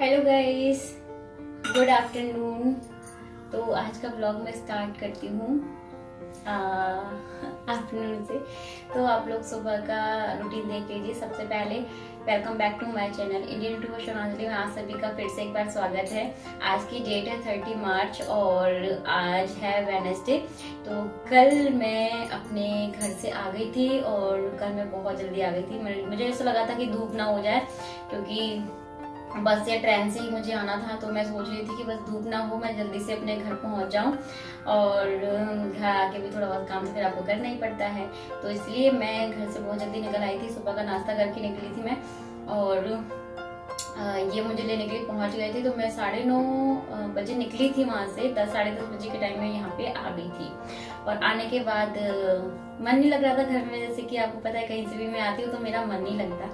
Hello guys, good afternoon. तो आज का ब्लॉग मैं स्टार्ट करती हूँ आफ्टरनून से। तो आप लोग सुबह का रूटीन देख लीजिए। सबसे पहले welcome back to my channel Indian YouTuber श्रद्धांजलि में आप सभी का फिर से एक बार स्वागत है। आज की डेट है 30 मार्च और आज है वेडनेसडे। तो कल मैं अपने घर से आ गई थी और कल मैं बहुत जल्दी आ गई थी। मुझे ऐसा लगा था कि धूप ना हो जाए, क्योंकि बस या ट्रेन से ही मुझे आना था। तो मैं सोच रही थी कि बस धूप ना हो, मैं जल्दी से अपने घर पहुंच जाऊं और घर आके भी थोड़ा बहुत काम तो फिर आपको करना ही पड़ता है। तो इसलिए मैं घर से बहुत जल्दी निकल आई थी। सुबह का नाश्ता करके निकली थी मैं और ये मुझे लेने के लिए पहुंच गए थे। तो मैं 9:30 बजे निकली थी वहां से। 10-10:30 बजे के टाइम में यहाँ पे आ गई थी। और आने के बाद मन नहीं लग रहा था घर में। जैसे कि आपको पता है, कहीं से भी मैं आती हूँ तो मेरा मन नहीं लगता।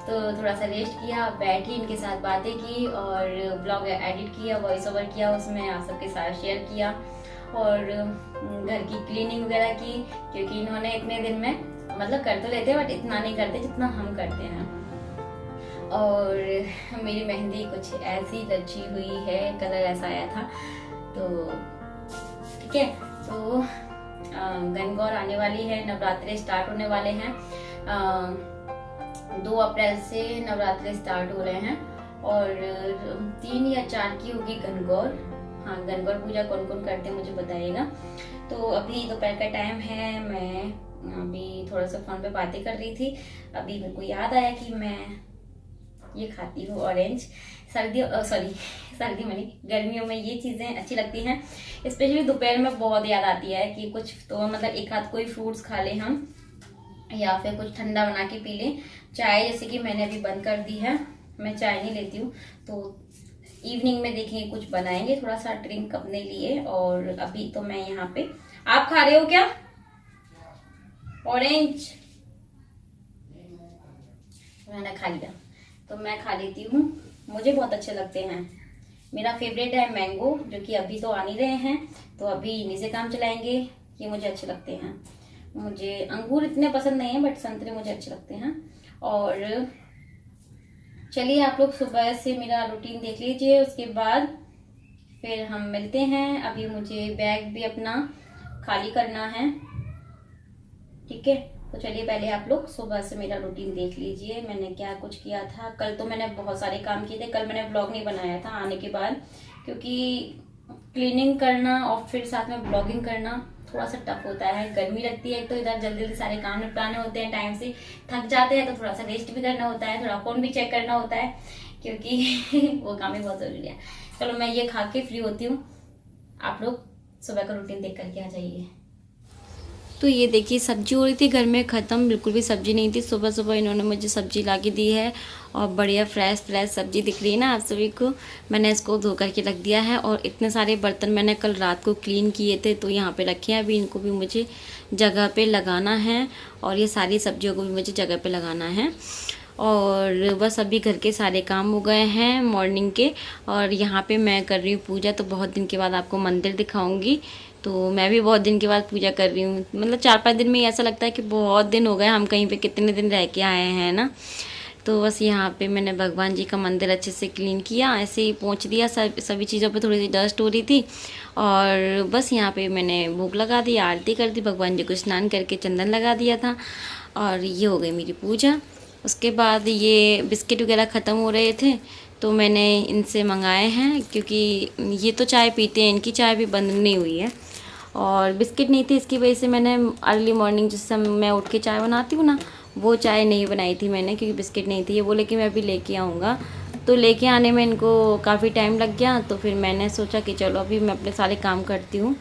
तो थोड़ा सा रेस्ट किया, बैठी, इनके साथ बातें की और ब्लॉग एडिट किया, वॉइस ओवर किया, उसमें आप सबके साथ शेयर किया और घर की क्लीनिंग वगैरह की, क्योंकि इन्होंने इतने दिन में मतलब कर तो लेते बट इतना नहीं करते जितना हम करते हैं। और मेरी मेहंदी कुछ ऐसी लची हुई है, कलर ऐसा आया था। तो ठीक है। तो गणगौर आने वाली है, नवरात्रे स्टार्ट होने वाले हैं। 2 अप्रैल से नवरात्रे स्टार्ट हो रहे हैं और 3 या 4 की होगी गणगौर। हाँ, गणगौर पूजा कौन कौन करते हैं मुझे बताइएगा। तो अभी दोपहर का टाइम है, मैं अभी थोड़ा सा फोन पे बातें कर रही थी। अभी मेरे को याद आया कि मैं ये खाती हूँ ऑरेंज। सर्दी में नहीं, गर्मियों में ये चीजें अच्छी लगती हैं। स्पेशली दोपहर में बहुत याद आती है कि कुछ तो मतलब एक आध कोई फ्रूट्स खा ले हम, या फिर कुछ ठंडा बना के पी लें। चाय जैसे कि मैंने अभी बंद कर दी है, मैं चाय नहीं लेती हूँ। तो इवनिंग में देखेंगे कुछ बनाएंगे, थोड़ा सा ड्रिंक अपने लिए। और अभी तो मैं यहाँ पे, आप खा रहे हो क्या ऑरेंज? मैंने खा लिया तो मैं खा लेती हूँ। मुझे बहुत अच्छे लगते हैं। मेरा फेवरेट है मैंगो, जो कि अभी तो आ नहीं रहे हैं, तो अभी इन्हीं से काम चलाएंगे। ये मुझे अच्छे लगते हैं। मुझे अंगूर इतने पसंद नहीं है बट संतरे मुझे अच्छे लगते हैं। और चलिए, आप लोग सुबह से मेरा रूटीन देख लीजिए, उसके बाद फिर हम मिलते हैं। अभी मुझे बैग भी अपना खाली करना है, ठीक है। तो चलिए, पहले आप लोग सुबह से मेरा रूटीन देख लीजिए, मैंने क्या कुछ किया था। कल तो मैंने बहुत सारे काम किए थे। कल मैंने ब्लॉग नहीं बनाया था आने के बाद, क्योंकि क्लीनिंग करना और फिर साथ में ब्लॉगिंग करना थोड़ा सा टफ होता है। गर्मी लगती है तो इधर जल्दी जल्दी सारे काम निपटाने होते हैं, टाइम से थक जाते हैं तो थोड़ा सा रेस्ट भी करना होता है, थोड़ा फोन भी चेक करना होता है, क्योंकि वो काम ही बहुत जरूरी है। चलो, मैं ये खा के फ्री होती हूँ। आप लोग सुबह का रूटीन देख करके आ जाइए। तो ये देखिए, सब्जी हो रही थी घर में ख़त्म, बिल्कुल भी सब्जी नहीं थी। सुबह सुबह इन्होंने मुझे सब्जी ला के दी है और बढ़िया फ्रेश सब्जी दिख रही है ना आप सभी को। मैंने इसको धो करके रख दिया है और इतने सारे बर्तन मैंने कल रात को क्लीन किए थे तो यहाँ पे रखे हैं। अभी इनको भी मुझे जगह पे लगाना है और ये सारी सब्जियों को भी मुझे जगह पे लगाना है। और बस अभी घर के सारे काम हो गए हैं मॉर्निंग के। और यहाँ पे मैं कर रही हूँ पूजा। तो बहुत दिन के बाद आपको मंदिर दिखाऊंगी। तो मैं भी बहुत दिन के बाद पूजा कर रही हूँ, मतलब 4-5 दिन में ऐसा लगता है कि बहुत दिन हो गए, हम कहीं पे कितने दिन रह के आए हैं ना। तो बस यहाँ पे मैंने भगवान जी का मंदिर अच्छे से क्लीन किया, ऐसे ही पोंछ दिया। सभी चीज़ों पे थोड़ी सी डस्ट हो रही थी और बस यहाँ पे मैंने भोग लगा दी, आरती कर दी, भगवान जी को स्नान करके चंदन लगा दिया था और ये हो गई मेरी पूजा। उसके बाद ये बिस्किट वगैरह ख़त्म हो रहे थे तो मैंने इनसे मंगाए हैं, क्योंकि ये तो चाय पीते हैं, इनकी चाय भी बंद नहीं हुई है। और बिस्किट नहीं थी, इसकी वजह से मैंने अर्ली मॉर्निंग जिस समय मैं उठ के चाय बनाती हूँ ना, वो चाय नहीं बनाई थी मैंने, क्योंकि बिस्किट नहीं थी। ये बोले कि मैं अभी लेके आऊँगा, तो लेके आने में इनको काफ़ी टाइम लग गया। तो फिर मैंने सोचा कि चलो अभी मैं अपने सारे काम करती हूँ।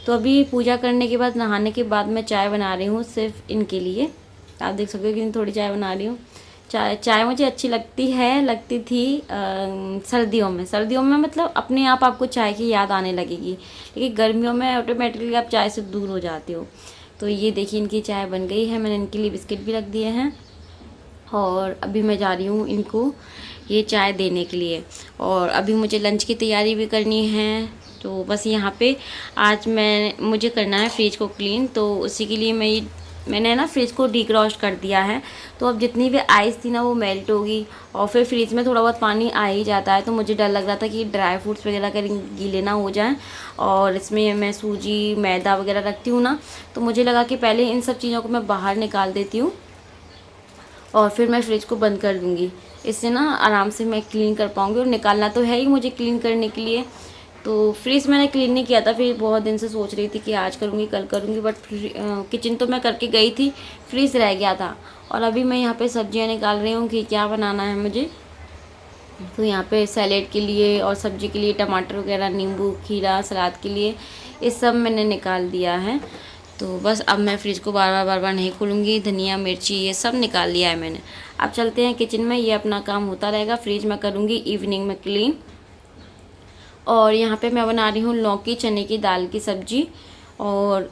तो अभी पूजा करने के बाद, नहाने के बाद मैं चाय बना रही हूँ सिर्फ इनके लिए। आप देख सकते हो कि थोड़ी चाय बना रही हूँ। चाय मुझे अच्छी लगती थी सर्दियों में मतलब अपने आप आपको चाय की याद आने लगेगी, लेकिन गर्मियों में ऑटोमेटिकली आप चाय से दूर हो जाते हो। तो ये देखिए, इनकी चाय बन गई है। मैंने इनके लिए बिस्किट भी रख दिए हैं और अभी मैं जा रही हूँ इनको ये चाय देने के लिए। और अभी मुझे लंच की तैयारी भी करनी है। तो बस यहाँ पे आज मुझे करना है फ्रिज को क्लीन, तो उसी के लिए मैं ये मैंने ना फ्रिज को डीक्रॉस्ट कर दिया है, तो अब जितनी भी आइस थी ना वो मेल्ट होगी। और फिर फ्रिज में थोड़ा बहुत पानी आ ही जाता है, तो मुझे डर लग रहा था कि ड्राई फ्रूट्स वगैरह कहीं गीले ना हो जाएं। और इसमें मैं सूजी मैदा वगैरह रखती हूँ ना, तो मुझे लगा कि पहले इन सब चीज़ों को मैं बाहर निकाल देती हूँ और फिर मैं फ्रिज को बंद कर दूँगी। इससे ना आराम से मैं क्लीन कर पाऊँगी, और निकालना तो है ही मुझे क्लीन करने के लिए। तो फ्रिज मैंने क्लीन नहीं किया था, फिर बहुत दिन से सोच रही थी कि आज करूँगी कल करूँगी, बट किचन तो मैं करके गई थी, फ्रिज रह गया था। और अभी मैं यहाँ पे सब्जियाँ निकाल रही हूँ कि क्या बनाना है मुझे। तो यहाँ पे सैलेड के लिए और सब्जी के लिए टमाटर वगैरह, नींबू, खीरा, सलाद के लिए ये सब मैंने निकाल दिया है। तो बस अब मैं फ्रिज को बार बार नहीं खोलूँगी। धनिया मिर्ची ये सब निकाल लिया है मैंने। अब चलते हैं किचन में, ये अपना काम होता रहेगा। फ्रिज में करूँगी इवनिंग में क्लीन। और यहाँ पे मैं बना रही हूँ लौकी चने की दाल की सब्जी। और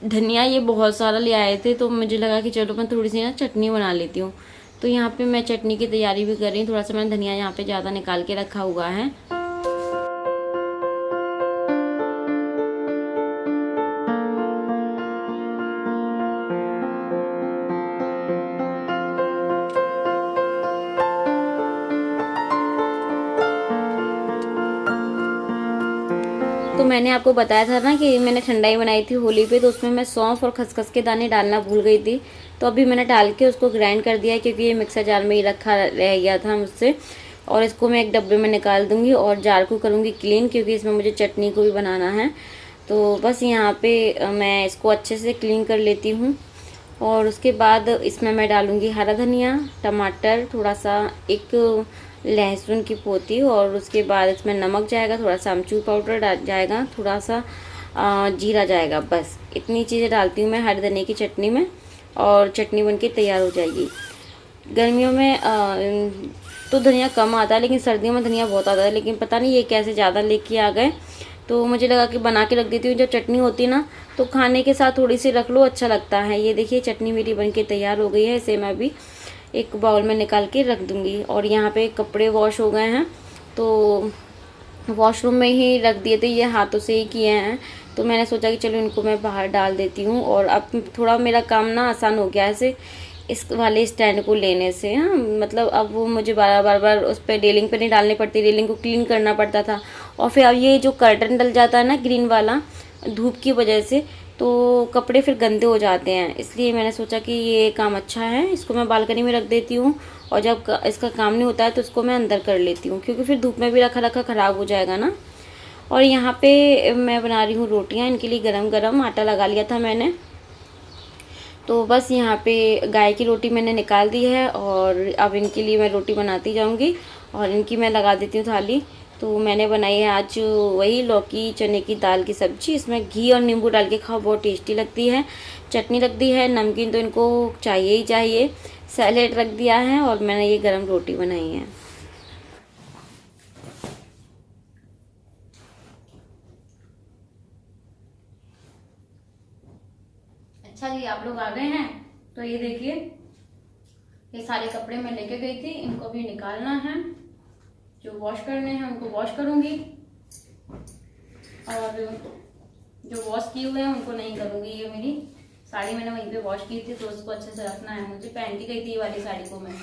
धनिया ये बहुत सारा ले आए थे, तो मुझे लगा कि चलो मैं थोड़ी सी ना चटनी बना लेती हूँ। तो यहाँ पे मैं चटनी की तैयारी भी कर रही हूँ। थोड़ा सा मैंने धनिया यहाँ पे ज़्यादा निकाल के रखा हुआ है। तो मैंने आपको बताया था ना कि मैंने ठंडाई बनाई थी होली पे, तो उसमें मैं सौंफ और खसखस के दाने डालना भूल गई थी। तो अभी मैंने डाल के उसको ग्राइंड कर दिया है, क्योंकि ये मिक्सर जार में ही रखा रह गया था मुझसे। और इसको मैं एक डब्बे में निकाल दूंगी और जार को करूँगी क्लीन, क्योंकि इसमें मुझे चटनी को भी बनाना है। तो बस यहाँ पे मैं इसको अच्छे से क्लीन कर लेती हूँ। और उसके बाद इसमें मैं डालूँगी हरा धनिया, टमाटर, थोड़ा सा एक लहसुन की पोती, और उसके बाद इसमें नमक जाएगा, थोड़ा सा अमचूर पाउडर जाएगा, थोड़ा सा जीरा जाएगा। बस इतनी चीज़ें डालती हूँ मैं हरे धनिया की चटनी में, और चटनी बनके तैयार हो जाएगी। गर्मियों में तो धनिया कम आता है, लेकिन सर्दियों में धनिया बहुत आता है। लेकिन पता नहीं ये कैसे ज़्यादा लेके आ गए, तो मुझे लगा कि बना के रख देती हूँ। जब चटनी होती है ना, तो खाने के साथ थोड़ी सी रख लो, अच्छा लगता है। ये देखिए चटनी मेरी बनके तैयार हो गई है। इसे मैं अभी एक बाउल में निकाल के रख दूँगी। और यहाँ पे कपड़े वॉश हो गए हैं, तो वॉशरूम में ही रख दिए थे, ये हाथों से ही किए हैं। तो मैंने सोचा कि चलो इनको मैं बाहर डाल देती हूँ। और अब थोड़ा मेरा काम ना आसान हो गया है इस वाले स्टैंड को लेने से। हाँ, मतलब अब वो मुझे बार बार उस पर रेलिंग पे नहीं डालनी पड़ती, रेलिंग को क्लीन करना पड़ता था। और फिर अब ये जो कर्टन डल जाता है ना ग्रीन वाला, धूप की वजह से, तो कपड़े फिर गंदे हो जाते हैं। इसलिए मैंने सोचा कि ये काम अच्छा है, इसको मैं बालकनी में रख देती हूँ। और जब इसका काम नहीं होता है तो इसको मैं अंदर कर लेती हूँ, क्योंकि फिर धूप में भी रखा रखा ख़राब हो जाएगा ना। और यहाँ पे मैं बना रही हूँ रोटियाँ। इनके लिए गरम गरम आटा लगा लिया था मैंने। तो बस यहाँ पे गाय की रोटी मैंने निकाल दी है, और अब इनके लिए मैं रोटी बनाती जाऊँगी। और इनकी मैं लगा देती हूँ थाली। तो मैंने बनाई है आज वही लौकी चने की दाल की सब्ज़ी। इसमें घी और नींबू डाल के खाओ, बहुत टेस्टी लगती है। चटनी रख दी है, नमकीन तो इनको चाहिए ही चाहिए। सैलेड रख दिया है, और मैंने ये गरम रोटी बनाई है। अच्छा जी, आप लोग आ गए हैं। तो ये देखिए, ये सारे कपड़े मैं लेके गई थी, इनको भी निकालना है। जो वॉश करने हैं उनको वॉश करूंगी, और जो वॉश किए हुए हैं उनको नहीं करूंगी। ये मेरी साड़ी मैंने वहीं पे वॉश की थी, तो उसको अच्छे से रखना है मुझे। पहन के गई थी ये वाली साड़ी को मैं।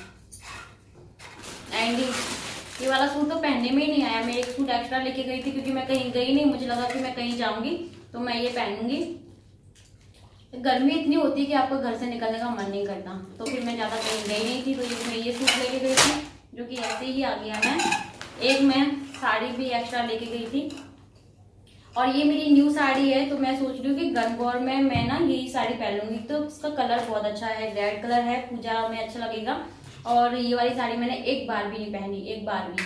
एंड ये वाला सूट तो पहनने में ही नहीं आया। मैं एक सूट एक्स्ट्रा लेके गई थी, क्योंकि मैं कहीं गई नहीं, मुझे लगा कि मैं कहीं जाऊंगी तो मैं ये पहनूंगी। गर्मी इतनी होती है कि आपको घर से निकलने का मन नहीं करता, तो फिर मैं ज़्यादा कहीं गई नहीं थी। तो मैं ये सूट लेके गई थी, जो कि ऐसे ही आ गया है। एक मैं साड़ी भी एक्स्ट्रा लेके गई थी, और ये मेरी न्यू साड़ी है। तो मैं सोच रही हूँ कि गणगौर में मैं ना यही साड़ी पहन लूंगी। तो उसका कलर बहुत अच्छा है, रेड कलर है, पूजा में अच्छा लगेगा। और ये वाली साड़ी मैंने एक बार भी नहीं पहनी, एक बार भी।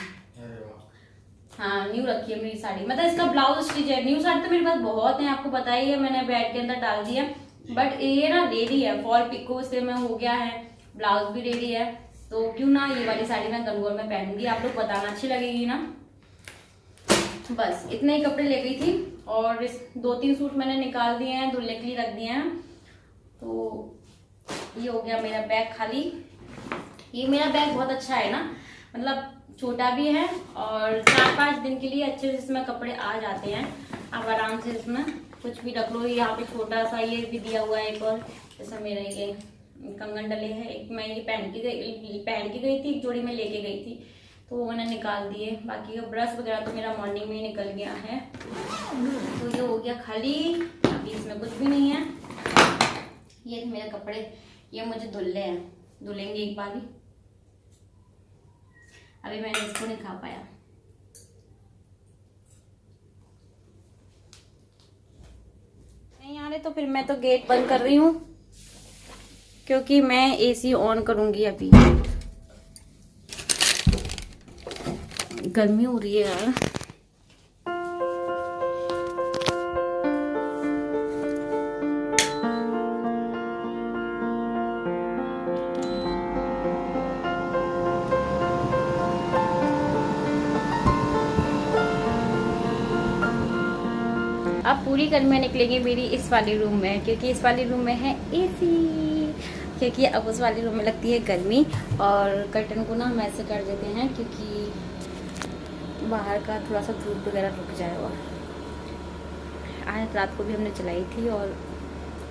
हाँ, न्यू रखी है मेरी साड़ी। मतलब इसका ब्लाउज स्टिच है। न्यू साड़ी तो मेरे पास बहुत है, आपको पता ही है, मैंने बैग के अंदर डाल दिया। बट ये ना रेडी है, फॉल पिको से में हो गया है, ब्लाउज भी रेडी है। तो क्यों ना ये वाली साड़ी मैं गणगौर में पहनूंगी, आप लोग बताना अच्छी लगेगी ना। बस इतने ही कपड़े ले गई थी, और इस 2-3 सूट मैंने निकाल दिए हैं, धुलने के लिए रख दिए हैं। तो ये हो गया मेरा बैग खाली। ये मेरा बैग बहुत अच्छा है ना, मतलब छोटा भी है, और 4-5 दिन के लिए अच्छे से इसमें कपड़े आ जाते हैं। आप आराम से इसमें कुछ भी रख लो। यहाँ पे छोटा सा ये भी दिया हुआ है एक और, जैसा मेरा ये कंगन डले हैं। एक मैं ये पहन के गई थी, एक जोड़ी में लेके गई थी, तो वो मैंने निकाल दिए। बाकी का ब्रश वगैरह तो मेरा मॉर्निंग में ही निकल गया है। तो ये हो गया खाली, अभी इसमें कुछ भी नहीं है। ये मेरे कपड़े, ये मुझे धुलने हैं, धुलेंगे एक बार ही। अभी मैंने इसको नहीं खा पाया। नहीं आ रहे तो फिर मैं तो गेट बंद कर रही हूँ, क्योंकि मैं एसी ऑन करूंगी। अभी गर्मी हो रही है यार। अब पूरी गर्मियाँ निकलेंगी मेरी इस वाले रूम में, क्योंकि इस वाले रूम में है एसी, क्योंकि अब उस वाले रूम में लगती है गर्मी। और कर्टन को ना हम ऐसे कर देते हैं, क्योंकि बाहर का थोड़ा सा धूप वगैरह रुक जाए। और आज रात को भी हमने चलाई थी, और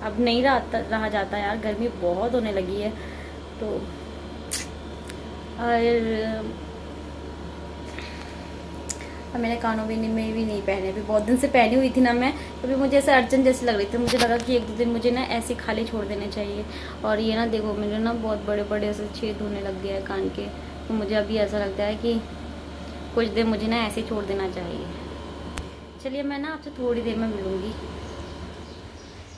अब नहीं रहा जाता यार, गर्मी बहुत होने लगी है। तो और मैंने कानों में भी नहीं पहने, अभी बहुत दिन से पहनी हुई थी ना मैं, अभी मुझे ऐसा अर्जेंट जैसी लग रही थी। मुझे लगा कि 1-2 दिन मुझे ना ऐसे खाली छोड़ देने चाहिए। और ये ना देखो, मेरे ना बहुत बड़े बड़े ऐसे छेद होने लग गए हैं कान के, तो मुझे अभी ऐसा लगता है कि कुछ दिन मुझे ना ऐसे छोड़ देना चाहिए। चलिए मैं ना आपसे थोड़ी देर में मिलूँगी।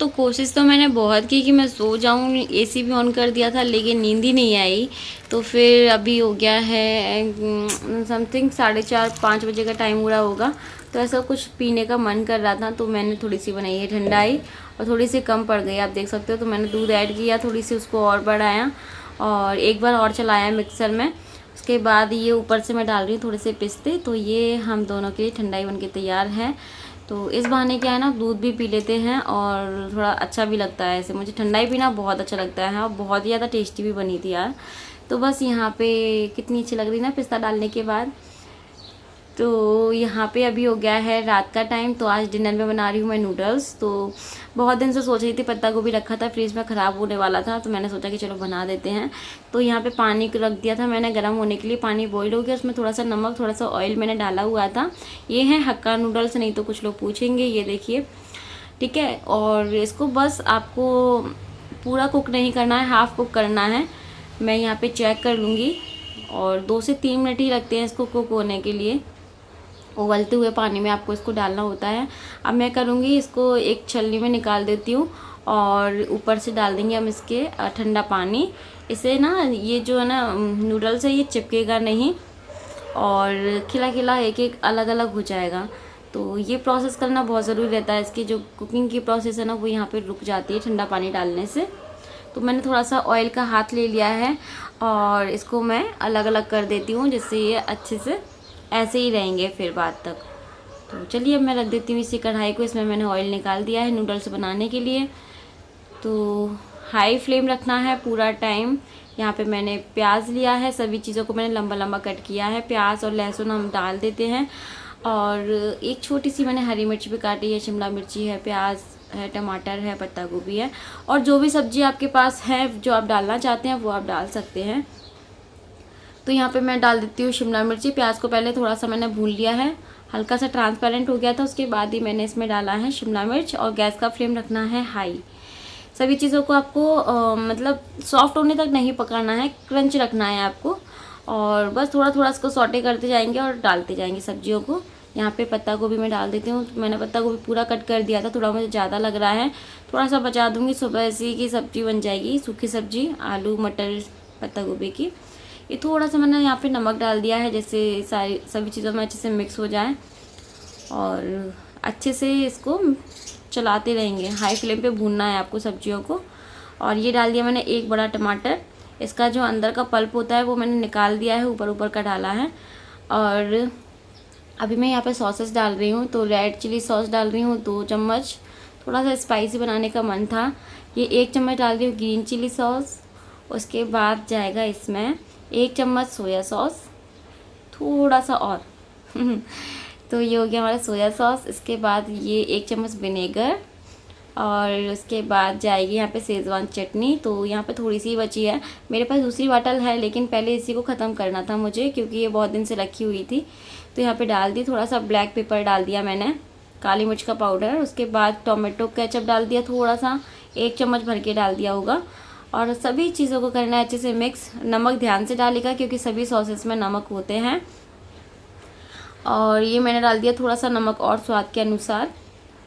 तो कोशिश तो मैंने बहुत की कि मैं सो जाऊं, एसी भी ऑन कर दिया था, लेकिन नींद ही नहीं आई। तो फिर अभी हो गया है समथिंग 4:30-5 बजे का टाइम हुआ होगा। तो ऐसा कुछ पीने का मन कर रहा था, तो मैंने थोड़ी सी बनाई है ठंडाई, और थोड़ी सी कम पड़ गई आप देख सकते हो। तो मैंने दूध ऐड किया, थोड़ी सी उसको और बढ़ाया, और एक बार और चलाया मिक्सर में। उसके बाद ये ऊपर से मैं डाल रही हूँ थोड़े से पिस्ते। तो ये हम दोनों के लिए ठंडाई बनके तैयार है। तो इस बहाने क्या है ना, दूध भी पी लेते हैं और थोड़ा अच्छा भी लगता है। ऐसे मुझे ठंडाई पीना बहुत अच्छा लगता है, और बहुत ही ज़्यादा टेस्टी भी बनी थी यार। तो बस यहाँ पे कितनी अच्छी लग रही ना पिस्ता डालने के बाद। तो यहाँ पे अभी हो गया है रात का टाइम। तो आज डिनर में बना रही हूँ मैं नूडल्स। तो बहुत दिन से सोच रही थी, पत्ता गोभी रखा था फ्रिज में, ख़राब होने वाला था, तो मैंने सोचा कि चलो बना देते हैं। तो यहाँ पे पानी रख दिया था मैंने गर्म होने के लिए, पानी बॉईल हो गया, उसमें थोड़ा सा नमक, थोड़ा सा ऑयल मैंने डाला हुआ था। ये है हक्का नूडल्स, नहीं तो कुछ लोग पूछेंगे। ये देखिए, ठीक है। और इसको बस आपको पूरा कुक नहीं करना है, हाफ़ कुक करना है। मैं यहाँ पर चेक कर लूँगी, और 2 से 3 मिनट ही लगते हैं इसको कुक होने के लिए। उबलते हुए पानी में आपको इसको डालना होता है। अब मैं करूँगी, इसको एक छलनी में निकाल देती हूँ, और ऊपर से डाल देंगे हम इसके ठंडा पानी। इसे ना, ये जो है ना नूडल्स है, ये चिपकेगा नहीं, और खिला खिला एक एक अलग अलग हो जाएगा। तो ये प्रोसेस करना बहुत ज़रूरी रहता है। इसकी जो कुकिंग की प्रोसेस है ना, वो यहाँ पे रुक जाती है ठंडा पानी डालने से। तो मैंने थोड़ा सा ऑयल का हाथ ले लिया है, और इसको मैं अलग अलग कर देती हूँ, जिससे ये अच्छे से ऐसे ही रहेंगे फिर बाद तक। तो चलिए अब मैं रख देती हूँ इसी कढ़ाई को। इसमें मैंने ऑयल निकाल दिया है नूडल्स बनाने के लिए। तो हाई फ्लेम रखना है पूरा टाइम। यहाँ पे मैंने प्याज लिया है, सभी चीज़ों को मैंने लंबा लंबा कट किया है। प्याज और लहसुन हम डाल देते हैं, और एक छोटी सी मैंने हरी मिर्च भी काटी है, शिमला मिर्ची है, प्याज है, टमाटर है, पत्ता गोभी है, और जो भी सब्ज़ी आपके पास है जो आप डालना चाहते हैं वो आप डाल सकते हैं। तो यहाँ पे मैं डाल देती हूँ शिमला मिर्ची। प्याज को पहले थोड़ा सा मैंने भून लिया है, हल्का सा ट्रांसपेरेंट हो गया था, उसके बाद ही मैंने इसमें डाला है शिमला मिर्च। और गैस का फ्लेम रखना है हाई। सभी चीज़ों को आपको मतलब सॉफ्ट होने तक नहीं पकाना है, क्रंच रखना है आपको। और बस थोड़ा थोड़ा इसको सॉटे करते जाएंगे और डालते जाएंगे सब्जियों को। यहाँ पे पत्ता गोभी मैं डाल देती हूँ। मैंने पत्ता गोभी पूरा कट कर दिया था, थोड़ा मुझे ज़्यादा लग रहा है, थोड़ा सा बचा दूँगी, सुबह ऐसी की सब्ज़ी बन जाएगी, सूखी सब्ज़ी आलू मटर पत्ता गोभी की। ये थोड़ा सा मैंने यहाँ पे नमक डाल दिया है, जैसे सभी चीज़ों में अच्छे से मिक्स हो जाए, और अच्छे से इसको चलाते रहेंगे। हाई फ्लेम पे भूनना है आपको सब्जियों को। और ये डाल दिया मैंने एक बड़ा टमाटर। इसका जो अंदर का पल्प होता है वो मैंने निकाल दिया है, ऊपर ऊपर का डाला है। और अभी मैं यहाँ पे सॉसेस डाल रही हूँ। तो रेड चिली सॉस डाल रही हूँ 2 चम्मच, थोड़ा सा स्पाइसी बनाने का मन था। ये 1 चम्मच डाल रही हूँ ग्रीन चिली सॉस। उसके बाद जाएगा इसमें 1 चम्मच सोया सॉस, थोड़ा सा और तो ये हो गया हमारा सोया सॉस। इसके बाद ये 1 चम्मच विनेगर और उसके बाद जाएगी यहाँ पे शेजवान चटनी। तो यहाँ पे थोड़ी सी बची है, मेरे पास दूसरी बॉटल है लेकिन पहले इसी को ख़त्म करना था मुझे क्योंकि ये बहुत दिन से रखी हुई थी। तो यहाँ पे डाल दी, थोड़ा सा ब्लैक पेपर डाल दिया मैंने, काली मिर्च का पाउडर। उसके बाद टोमेटो केचप डाल दिया थोड़ा सा, 1 चम्मच भर के डाल दिया होगा। और सभी चीज़ों को करना है अच्छे से मिक्स। नमक ध्यान से डालेगा क्योंकि सभी सॉसेस में नमक होते हैं। और ये मैंने डाल दिया थोड़ा सा नमक और स्वाद के अनुसार।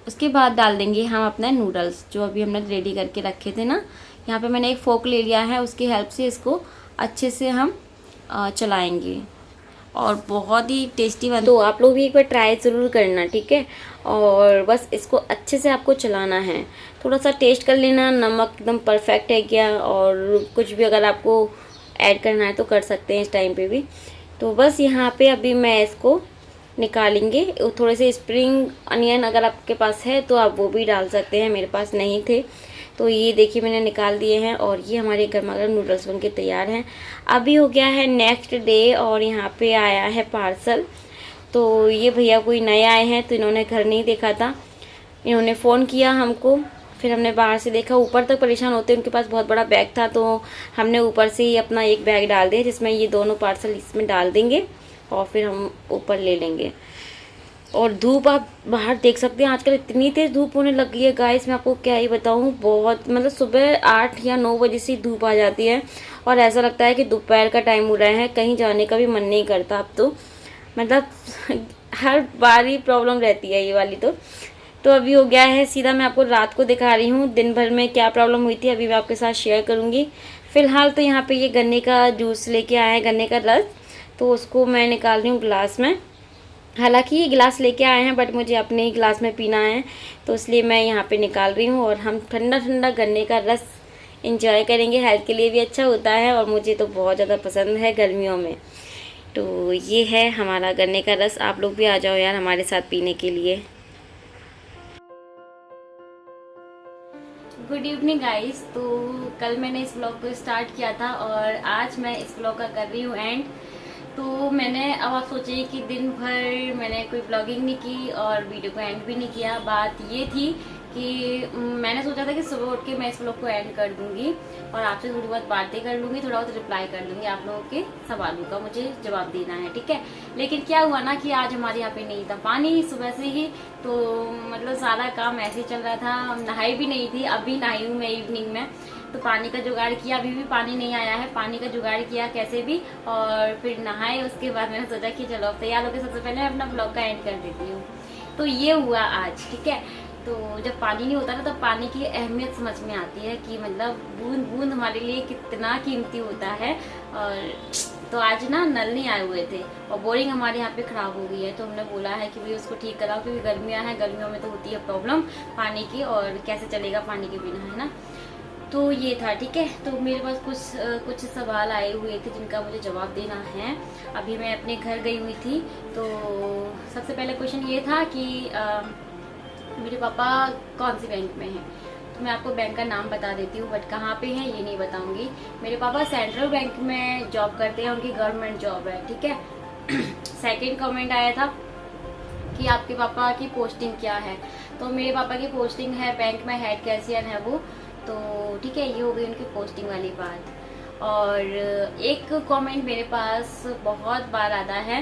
उसके बाद डाल देंगे हम अपने नूडल्स जो अभी हमने रेडी करके रखे थे ना। यहाँ पे मैंने एक फोक ले लिया है, उसकी हेल्प से इसको अच्छे से हम चलाएंगे और बहुत ही टेस्टी बन। तो आप लोग भी एक बार ट्राई ज़रूर करना, ठीक है। और बस इसको अच्छे से आपको चलाना है, थोड़ा सा टेस्ट कर लेना नमक एकदम परफेक्ट है क्या, और कुछ भी अगर आपको ऐड करना है तो कर सकते हैं इस टाइम पे भी। तो बस यहाँ पे अभी मैं इसको निकालेंगे। थोड़े से स्प्रिंग अनियन अगर आपके पास है तो आप वो भी डाल सकते हैं, मेरे पास नहीं थे। तो ये देखिए मैंने निकाल दिए हैं और ये हमारे गर्मा गर्म नूडल्स बनके तैयार हैं। अभी हो गया है नेक्स्ट डे और यहाँ पे आया है पार्सल। तो ये भैया कोई नए आए हैं तो इन्होंने घर नहीं देखा था, इन्होंने फ़ोन किया हमको, फिर हमने बाहर से देखा, ऊपर तक परेशान होते, उनके पास बहुत बड़ा बैग था तो हमने ऊपर से ही अपना एक बैग डाल दिया जिसमें ये दोनों पार्सल इसमें डाल देंगे और फिर हम ऊपर ले लेंगे। और धूप आप बाहर देख सकते हैं, आजकल इतनी तेज़ धूप होने लग गई है गाइस, मैं आपको क्या ही बताऊं। बहुत मतलब सुबह 8 या 9 बजे से धूप आ जाती है और ऐसा लगता है कि दोपहर का टाइम हो रहा है, कहीं जाने का भी मन नहीं करता अब तो। मतलब हर बार ही प्रॉब्लम रहती है ये वाली। तो अभी हो गया है, सीधा मैं आपको रात को दिखा रही हूँ दिन भर में क्या प्रॉब्लम हुई थी, अभी मैं आपके साथ शेयर करूँगी। फ़िलहाल तो यहाँ पे ये गन्ने का जूस लेके आया है, गन्ने का रस, तो उसको मैं निकाल रही हूँ गिलास में। हालांकि ये गिलास लेके आए हैं बट मुझे अपने ही गिलास में पीना है तो इसलिए मैं यहाँ पे निकाल रही हूँ। और हम ठंडा ठंडा गन्ने का रस इंजॉय करेंगे, हेल्थ के लिए भी अच्छा होता है और मुझे तो बहुत ज़्यादा पसंद है गर्मियों में। तो ये है हमारा गन्ने का रस, आप लोग भी आ जाओ यार हमारे साथ पीने के लिए। Good evening guys. तो कल मैंने इस ब्लॉग को स्टार्ट किया था और आज मैं इस ब्लॉग का कर रही हूँ एंड। तो मैंने अब आप सोचिए कि दिन भर मैंने कोई ब्लॉगिंग नहीं की और वीडियो को एंड भी नहीं किया। बात ये थी कि मैंने सोचा था कि सुबह उठ के मैं इस ब्लॉग को एंड कर दूंगी और आपसे थोड़ी बहुत बातें कर लूंगी, थोड़ा बहुत रिप्लाई कर दूंगी, आप लोगों के सवालों का मुझे जवाब देना है, ठीक है। लेकिन क्या हुआ ना कि आज हमारे यहाँ पे नहीं था पानी सुबह से ही, तो मतलब सारा काम ऐसे ही चल रहा था। नहाई भी नहीं थी, अभी नहाई हूँ मैं इवनिंग में। तो पानी का जुगाड़ किया, अभी भी पानी नहीं आया है, पानी का जुगाड़ किया कैसे भी और फिर नहाए। उसके बाद मैंने सोचा कि चलो अब तैयार होकर सबसे पहले अपना ब्लॉग का एंड कर देती हूँ। तो ये हुआ आज, ठीक है। तो जब पानी नहीं होता ना तब पानी की अहमियत समझ में आती है कि मतलब बूंद बूंद हमारे लिए कितना कीमती होता है। और तो आज ना नल नहीं आए हुए थे और बोरिंग हमारे यहाँ पे खराब हो गई है, तो हमने बोला है कि भाई उसको ठीक कराओ क्योंकि गर्मियाँ हैं, गर्मियों में तो होती है प्रॉब्लम पानी की और कैसे चलेगा पानी के बिना, है ना। तो ये था, ठीक है। तो मेरे पास कुछ सवाल आए हुए थे जिनका मुझे जवाब देना है। अभी मैं अपने घर गई हुई थी तो सबसे पहले क्वेश्चन ये था कि मेरे पापा कौन सी बैंक में हैं। तो मैं आपको बैंक का नाम बता देती हूँ बट कहाँ पे हैं ये नहीं बताऊंगी। मेरे पापा सेंट्रल बैंक में जॉब करते हैं, उनकी गवर्नमेंट जॉब है, ठीक है। सेकंड कमेंट आया था कि आपके पापा की पोस्टिंग क्या है, तो मेरे पापा की पोस्टिंग है बैंक में हेड कैशियर है वो, तो ठीक है ये हो गई उनकी पोस्टिंग वाली बात। और एक कमेंट मेरे पास बहुत बार आता है,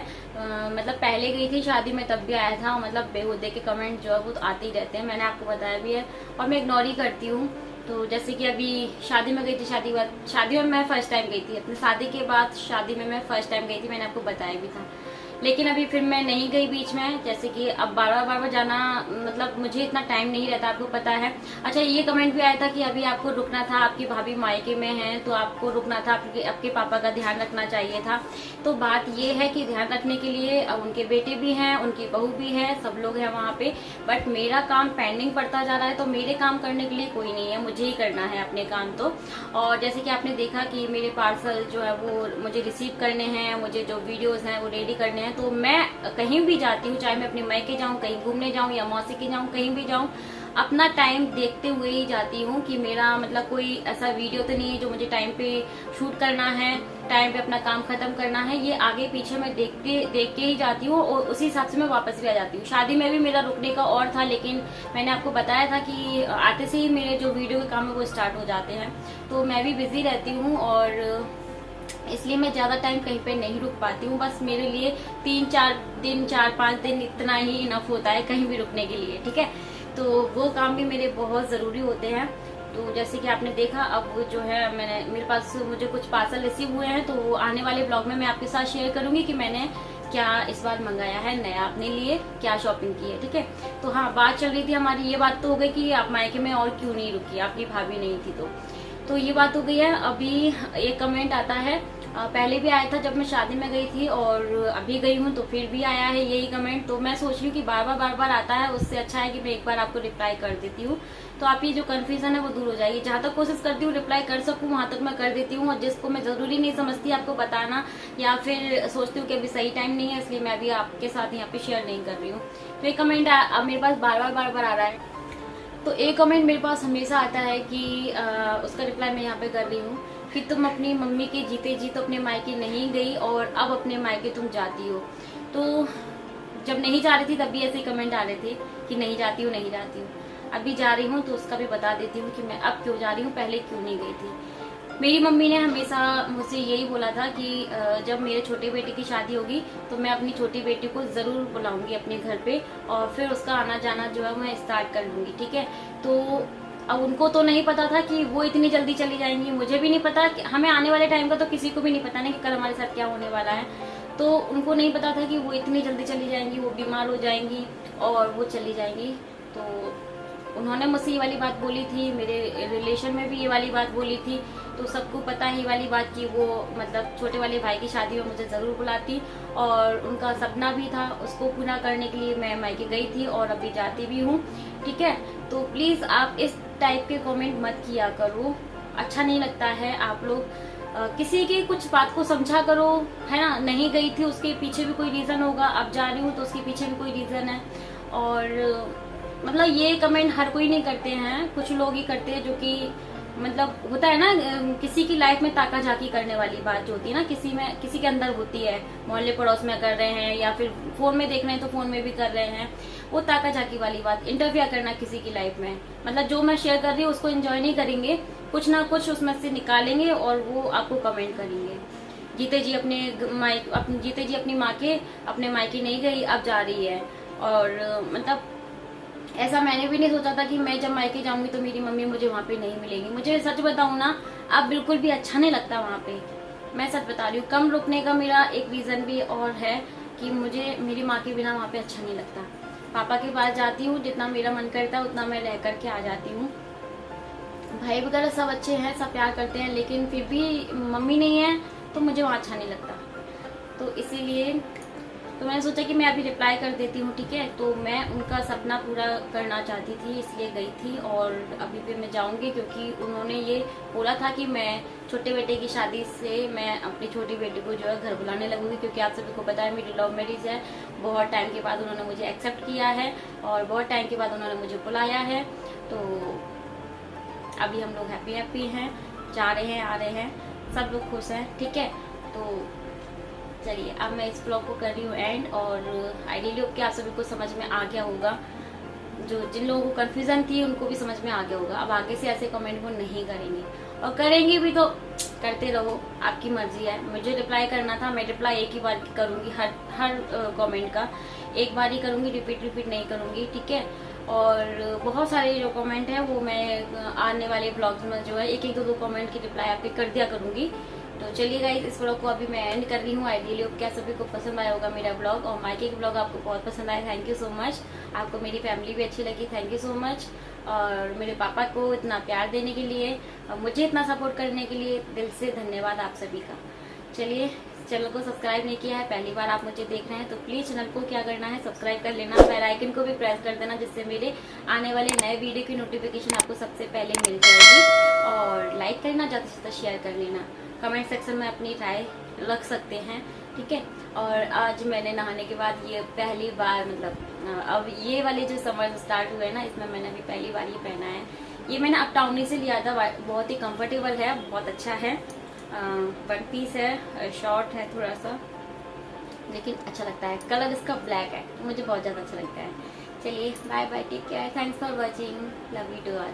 मतलब पहले गई थी शादी में तब भी आया था, मतलब बेहुदे के कमेंट जो है वो तो आते ही रहते हैं, मैंने आपको बताया भी है और मैं इग्नोर ही करती हूँ। तो जैसे कि अभी शादी में गई थी, शादी में मैं फर्स्ट टाइम गई थी, अपनी शादी के बाद शादी में मैं फर्स्ट टाइम गई थी, मैंने आपको बताया भी था। लेकिन अभी फिर मैं नहीं गई बीच में, जैसे कि अब बार बार जाना मतलब मुझे इतना टाइम नहीं रहता, आपको पता है। अच्छा ये कमेंट भी आया था कि अभी आपको रुकना था, आपकी भाभी मायके में है तो आपको रुकना था, आपके पापा का ध्यान रखना चाहिए था। तो बात ये है कि ध्यान रखने के लिए अब उनके बेटे भी हैं, उनकी बहू भी है, सब लोग हैं वहाँ पे, बट मेरा काम पेंडिंग पड़ता जा रहा है तो मेरे काम करने के लिए कोई नहीं है, मुझे ही करना है अपने काम। तो और जैसे कि आपने देखा कि मेरे पार्सल जो है वो मुझे रिसीव करने हैं, मुझे जो वीडियोज हैं वो रेडी करने हैं, तो मैं कहीं भी जाती हूँ, चाहे मैं अपने मायके जाऊँ, कहीं घूमने जाऊँ या मौसी के जाऊँ, कहीं भी जाऊँ, अपना टाइम देखते हुए ही जाती हूँ कि मेरा मतलब कोई ऐसा वीडियो तो नहीं है जो मुझे टाइम पे शूट करना है टाइम पे अपना काम खत्म करना है, ये आगे पीछे मैं देख के ही जाती हूँ और उसी हिसाब से मैं वापस भी आ जाती हूँ। शादी में भी मेरा रुकने का और था, लेकिन मैंने आपको बताया था कि आते से ही मेरे जो वीडियो के काम है वो स्टार्ट हो जाते हैं, तो मैं भी बिजी रहती हूँ और इसलिए मैं ज्यादा टाइम कहीं पे नहीं रुक पाती हूँ। बस मेरे लिए 3-4 दिन 4-5 दिन इतना ही इनफ होता है कहीं भी रुकने के लिए, ठीक है। तो वो काम भी मेरे बहुत जरूरी होते हैं। तो जैसे कि आपने देखा, अब जो है मेरे पास मुझे कुछ पार्सल रिसीव हुए हैं, तो आने वाले ब्लॉग में मैं आपके साथ शेयर करूंगी कि मैंने क्या इस बार मंगाया है नया अपने लिए, क्या शॉपिंग की है, ठीक है। तो हाँ, बात चल रही थी हमारी, ये बात तो हो गई कि आप मायके में और क्यों नहीं रुकी, आपकी भाभी नहीं थी, तो ये बात हो गई है। अभी एक कमेंट आता है, पहले भी आया था जब मैं शादी में गई थी और अभी गई हूँ तो फिर भी आया है यही कमेंट। तो मैं सोच रही हूँ कि बार बार आता है, उससे अच्छा है कि मैं एक बार आपको रिप्लाई कर देती हूँ, तो आपकी जो कंफ्यूजन है वो दूर हो जाएगी। जहाँ तक कोशिश करती हूँ रिप्लाई कर सकूँ वहां तक मैं कर देती हूँ, और जिसको मैं जरूरी नहीं समझती आपको बताना, या फिर सोचती हूँ कि अभी सही टाइम नहीं है, इसलिए मैं अभी आपके साथ यहाँ पे शेयर नहीं कर रही हूँ। तो ये कमेंट मेरे पास बार बार आ रहा है। तो एक कमेंट मेरे पास हमेशा आता है कि उसका रिप्लाई मैं यहाँ पे कर रही हूँ कि तुम अपनी मम्मी के जीते जी तो अपने मायके नहीं गई और अब अपने मायके तुम जाती हो। तो जब नहीं जा रही थी तब भी ऐसे कमेंट आ रहे थे कि नहीं जाती हूँ नहीं जाती हूँ। अभी जा रही हूँ तो उसका भी बता देती हूँ कि मैं अब क्यों जा रही हूँ, पहले क्यों नहीं गई थी। मेरी मम्मी ने हमेशा मुझसे यही बोला था कि जब मेरे छोटे बेटे की शादी होगी तो मैं अपनी छोटी बेटी को जरूर बुलाऊंगी अपने घर पे, और फिर उसका आना जाना जो है मैं स्टार्ट कर लूंगी, ठीक है। तो अब उनको तो नहीं पता था कि वो इतनी जल्दी चली जाएंगी, मुझे भी नहीं पता कि हमें आने वाले टाइम का तो किसी को भी नहीं पता ना कि कल हमारे साथ क्या होने वाला है। तो उनको नहीं पता था कि वो इतनी जल्दी चली जाएंगी, वो बीमार हो जाएंगी और वो चली जाएंगी। तो उन्होंने मुझसे ये वाली बात बोली थी, मेरे रिलेशन में भी ये वाली बात बोली थी, तो सबको पता है ये वाली बात कि वो मतलब छोटे वाले भाई की शादी में मुझे जरूर बुलाती, और उनका सपना भी था, उसको पूरा करने के लिए मैं मायके गई थी और अभी जाती भी हूँ, ठीक है। तो प्लीज आप इस टाइप के कमेंट मत किया करो, अच्छा नहीं लगता है। आप लोग किसी की कुछ बात को समझा करो, है ना। नहीं गई थी उसके पीछे भी कोई रीजन होगा, अब जा रही हूँ तो उसके पीछे भी कोई रीजन है। और मतलब ये कमेंट हर कोई नहीं करते हैं, कुछ लोग ही करते हैं, जो कि मतलब होता है ना किसी की लाइफ में ताका झाकी करने वाली बात जो होती है ना, किसी के अंदर होती है, मोहल्ले पड़ोस में कर रहे हैं या फिर फोन में देख रहे हैं तो फोन में भी कर रहे हैं, वो ताका झाकी वाली बात, इंटरफियर करना किसी की लाइफ में। मतलब जो मैं शेयर कर रही हूँ उसको एंजॉय नहीं करेंगे, कुछ ना कुछ उसमें से निकालेंगे और वो आपको कमेंट करेंगे। जीते जी अपनी माँ के अपने मायके नहीं गई, अब जा रही है। और मतलब ऐसा मैंने भी नहीं सोचा था कि मैं जब मायके जाऊंगी तो मेरी मम्मी मुझे वहाँ पे नहीं मिलेगी। मुझे सच बताऊं ना, अब बिल्कुल भी अच्छा नहीं लगता वहाँ पे, मैं सच बता रही हूँ। कम रुकने का मेरा एक रीजन भी और है कि मुझे मेरी माँ के बिना वहाँ पे अच्छा नहीं लगता। पापा के पास जाती हूँ, जितना मेरा मन करता है उतना मैं रह करके आ जाती हूँ। भाई वगैरह सब अच्छे हैं, सब प्यार करते हैं, लेकिन फिर भी मम्मी नहीं है तो मुझे वहाँ अच्छा नहीं लगता। तो इसीलिए तो मैंने सोचा कि मैं अभी रिप्लाई कर देती हूँ, ठीक है। तो मैं उनका सपना पूरा करना चाहती थी, इसलिए गई थी, और अभी भी मैं जाऊंगी, क्योंकि उन्होंने ये बोला था कि मैं छोटे बेटे की शादी से मैं अपनी छोटी बेटी को जो है घर बुलाने लगूंगी, क्योंकि आप सभी को पता है मेरी लव मैरिज है। बहुत टाइम के बाद उन्होंने मुझे एक्सेप्ट किया है और बहुत टाइम के बाद उन्होंने मुझे बुलाया है। तो अभी हम लोग हैप्पी हैं, जा रहे हैं आ रहे हैं, सब लोग खुश हैं, ठीक है। तो चलिए अब मैं इस ब्लॉग को कर रही हूँ एंड, और आइडियली होप कि आप सभी को समझ में आ गया होगा, जो जिन लोगों को कंफ्यूजन थी उनको भी समझ में आ गया होगा। अब आगे से ऐसे कमेंट वो नहीं करेंगे, और करेंगे भी तो करते रहो, आपकी मर्जी है। मुझे रिप्लाई करना था, मैं रिप्लाई एक ही बार करूंगी, हर कमेंट का एक बार ही करूंगी, रिपीट नहीं करूंगी, ठीक है। और बहुत सारे जो कमेंट है वो मैं आने वाले ब्लॉग्स में जो है एक दो कमेंट की रिप्लाई आपके कर दिया करूंगी। तो चलिए गाइस, इस ब्लॉग को अभी मैं एंड कर रही हूँ। आइडियली क्या सभी को पसंद आया होगा मेरा ब्लॉग, और मायके की ब्लॉग आपको बहुत पसंद आया, थैंक यू सो मच। आपको मेरी फैमिली भी अच्छी लगी, थैंक यू सो मच। और मेरे पापा को इतना प्यार देने के लिए और मुझे इतना सपोर्ट करने के लिए दिल से धन्यवाद आप सभी का। चलिए, चैनल को सब्सक्राइब नहीं किया है, पहली बार आप मुझे देख रहे हैं तो प्लीज चैनल को क्या करना है, सब्सक्राइब कर लेना, बेल आइकन को भी प्रेस कर देना, जिससे मेरे आने वाले नए वीडियो की नोटिफिकेशन आपको सबसे पहले मिल जाएगी। और लाइक करना, ज्यादा से ज्यादा शेयर कर लेना, कमेंट सेक्शन में अपनी राय रख सकते हैं, ठीक है। और आज मैंने नहाने के बाद ये पहली बार, मतलब अब ये वाले जो समर स्टार्ट हुए ना, इसमें मैंने अभी पहली बार ये पहना है। ये मैंने अपटाउनी से लिया था, बहुत ही कंफर्टेबल है, बहुत अच्छा है। वन पीस है, शॉर्ट है थोड़ा सा, लेकिन अच्छा लगता है। कलर इसका ब्लैक है, मुझे बहुत ज़्यादा अच्छा लगता है। चलिए bye bye, take care, thanks for watching, love you to all.